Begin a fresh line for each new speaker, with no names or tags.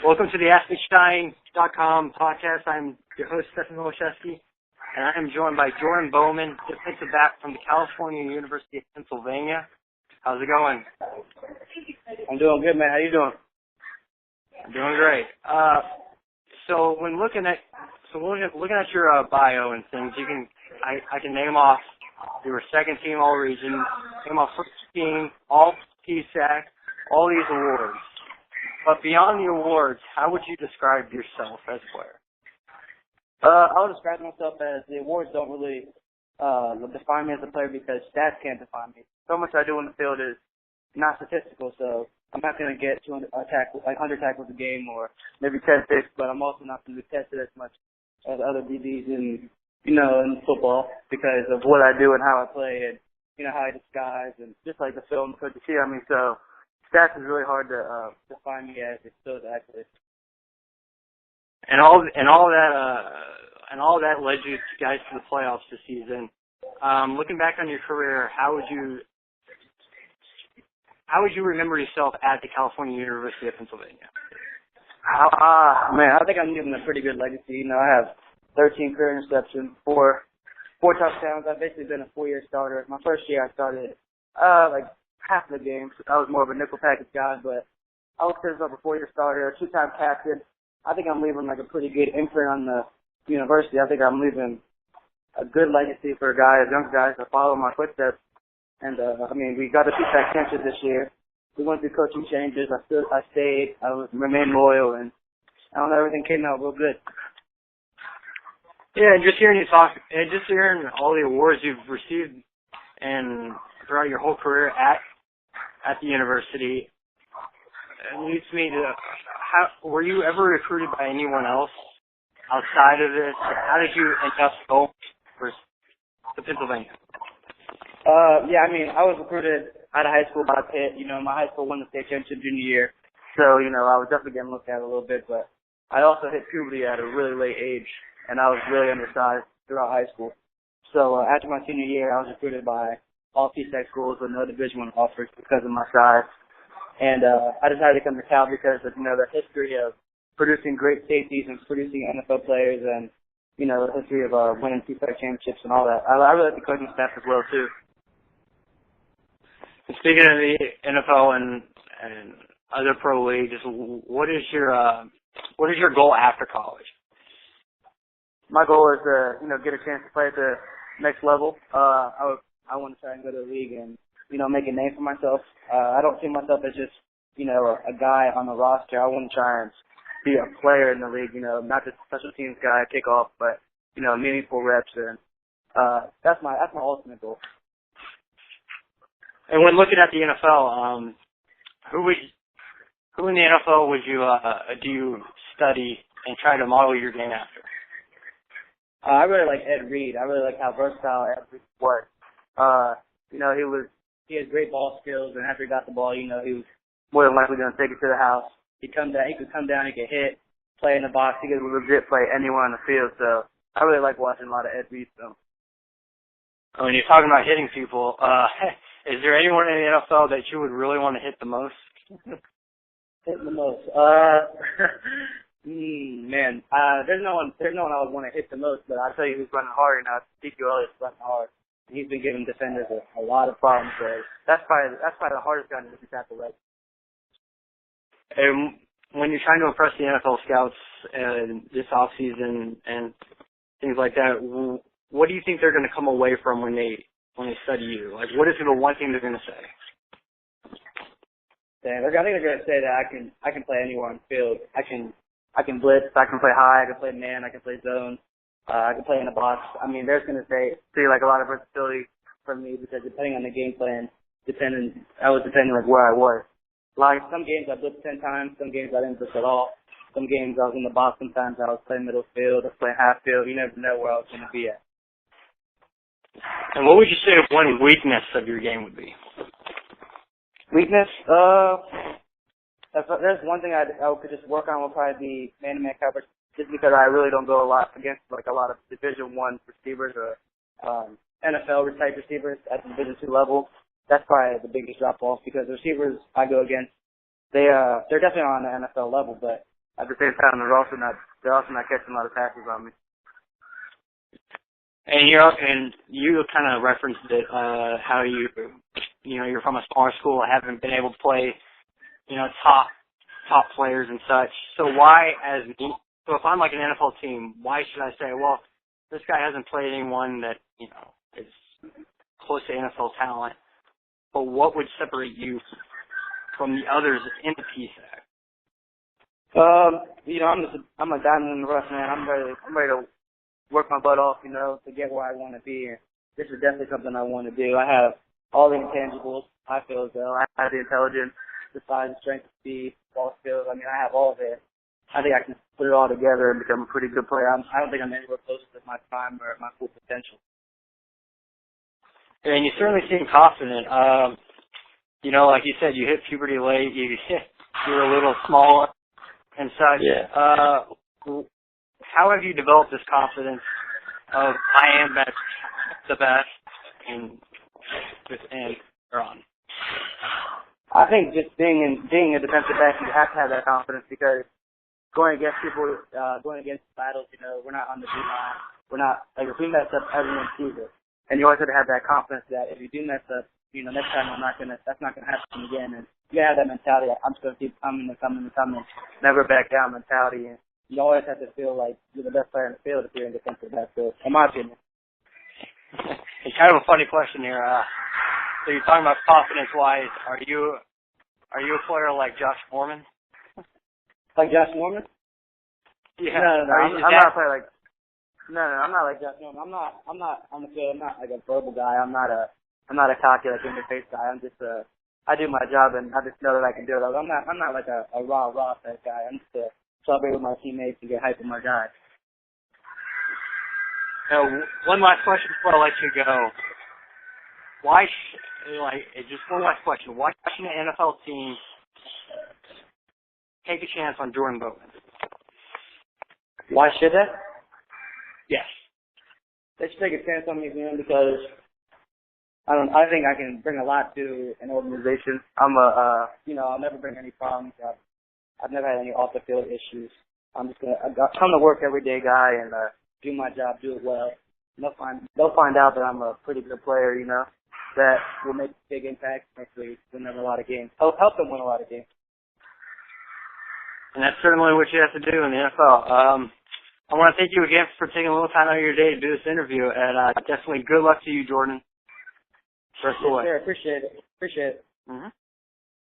Welcome to the AskMeShine.com podcast. I'm your host, Stephen Milishevsky, and I am joined by Jordan Bowman, defensive back from the California University of Pennsylvania. How's it going?
I'm doing good, man. How you doing?
I'm doing great. So when looking at your bio and things, I can name off you were second team all region, name off first team, all PSAC, all these awards. But beyond the awards, how would you describe yourself as a player?
I would describe myself as the awards don't really define me as a player because stats can't define me. So much I do in the field is not statistical, so I'm not going to get 100 tackles a game or maybe 10 picks, but I'm also not going to be tested as much as other DBs in football because of what I do and how I play and, how I disguise and just like the film could see. So stats is really hard to define me as it shows actually.
And all that led you guys to the playoffs this season. Looking back on your career, how would you remember yourself at the California University of Pennsylvania?
Man, I think I'm leaving a pretty good legacy. I have 13 career interceptions, four touchdowns. I've basically been a 4-year starter. My first year I started like half of the games. I was more of a nickel package guy, but I was considered a 4-year starter, 2-time captain. I think I'm leaving like a pretty good imprint on the university. I think I'm leaving a good legacy for young guys that follow my footsteps. And we got the PSAC championship this year. We went through coaching changes. I stayed. I remained loyal, and everything came out real good.
Yeah, just hearing you talk, and just hearing all the awards you've received and throughout your whole career at the university, it leads me to were you ever recruited by anyone else outside of this? How did you end up going to Pennsylvania?
I was recruited out of high school by Pitt. My high school won the state championship junior year, so I was definitely getting looked at a little bit. But I also hit puberty at a really late age, and I was really undersized throughout high school. So after my senior year, I was recruited by all PSAC schools with no Division I offers because of my size. And I decided to come to Cal because of the history of producing great safeties and producing NFL players, and the history of winning PSAC championships and all that. I really like the coaching staff as well too.
Speaking of the NFL and other pro leagues, what is your goal after college?
My goal is to get a chance to play at the next level. I want to try and go to the league and make a name for myself. I don't see myself as just a guy on the roster. I want to try and be a player in the league. Not just a special teams guy, kickoff, but meaningful reps, and that's my ultimate goal.
And when looking at the NFL, who in the NFL would you do you study and try to model your game after?
I really like Ed Reed. I really like how versatile Ed Reed was. He had great ball skills, and after he got the ball, he was more than likely going to take it to the house. He could come down, he could hit, play in the box. He could legit play anywhere on the field. So I really like watching a lot of Ed Reed film.
When you're talking about hitting people, is there anyone in the NFL that you would really want to hit the most?
Hit the most? Man, there's no one I would want to hit the most, but I'll tell you who's running hard now. Ezekiel Elliott's running hard. He's been giving defenders a lot of problems. So that's probably the hardest guy to tackle right.
And when you're trying to impress the NFL scouts this offseason and things like that, what do you think they're going to come away from when they study you? Like, what is the one thing they're going to say?
I think they're going to say that I can play anywhere on the field. I can blitz. I can play high. I can play man. I can play zone. I can play in the box. They're going to see like a lot of versatility from me because depending on the game plan, I was depending like where I was. Like some games I blitzed 10 times. Some games I didn't blitz at all. Some games I was in the box. Sometimes I was playing middle field. I was playing half field. You never know where I was going to be at.
And what would you say one weakness of your game would be?
Weakness? If there's one thing I could just work on would probably be man-to-man coverage, just because I really don't go a lot against like a lot of Division I receivers or NFL type receivers at the Division II level. That's probably the biggest drop off because the receivers I go against, they're definitely on the NFL level, but at the same time, they're also not catching a lot of passes on me.
And you kind of referenced it, how you're from a smaller school, haven't been able to play, top players and such. So if I'm like an NFL team, why should I say, well, this guy hasn't played anyone that, is close to NFL talent, but what would separate you from the others in the PSAC?
I'm a diamond in the rough, man. I'm ready to work my butt off, to get where I want to be. And this is definitely something I want to do. I have all the intangibles, I feel as though. I have the intelligence, the size, strength, speed, ball skills. I mean, I have all of it. I think I can put it all together and become a pretty good player. I don't think I'm anywhere close to my prime or my full potential.
And you certainly seem confident. Like you said, you hit puberty late. You were a little smaller and such.
Yeah.
How have you developed this confidence of I am the best and on?
I think just being a defensive back, you have to have that confidence because going against people, going against battles, we're not on the beat line. We're not, like, if we mess up, everyone sees it. And you always have to have that confidence that if you do mess up, next time that's not gonna happen again. And you gotta have that mentality. I'm just gonna keep coming, never back down mentality. And you always have to feel like you're the best player in the field if you're in defensive backfield, in my opinion.
It's kind of a funny question here. So you're talking about confidence-wise. Are you a player like Josh Norman?
Like Josh Norman?
Yeah.
No. I'm not a player like. No, I'm not like Josh Norman. I'm not on the field. I'm not like a verbal guy. I'm not a cocky, like, in the face guy. I'm just I do my job and I just know that I can do it. I'm not like a raw type guy. I'm just a celebrate with my teammates and get hype with my guys.
Now, one last question before I let you go. Just one last question. Why shouldn't an NFL team take a chance on Jordan Bowman?
Why should they?
Yes.
They should take a chance on me, man, because I think I can bring a lot to an organization. I'll never bring any problems. I've never had any off the field issues. I'm to work every day guy and do my job, do it well. And they'll find out that I'm a pretty good player, that will make a big impact, hopefully win them a lot of games. Help them win a lot of games.
And that's certainly what you have to do in the NFL. I want to thank you again for taking a little time out of your day to do this interview, and definitely good luck to you, Jordan. Rest of the way.
Sure, appreciate it.
Mm-hmm.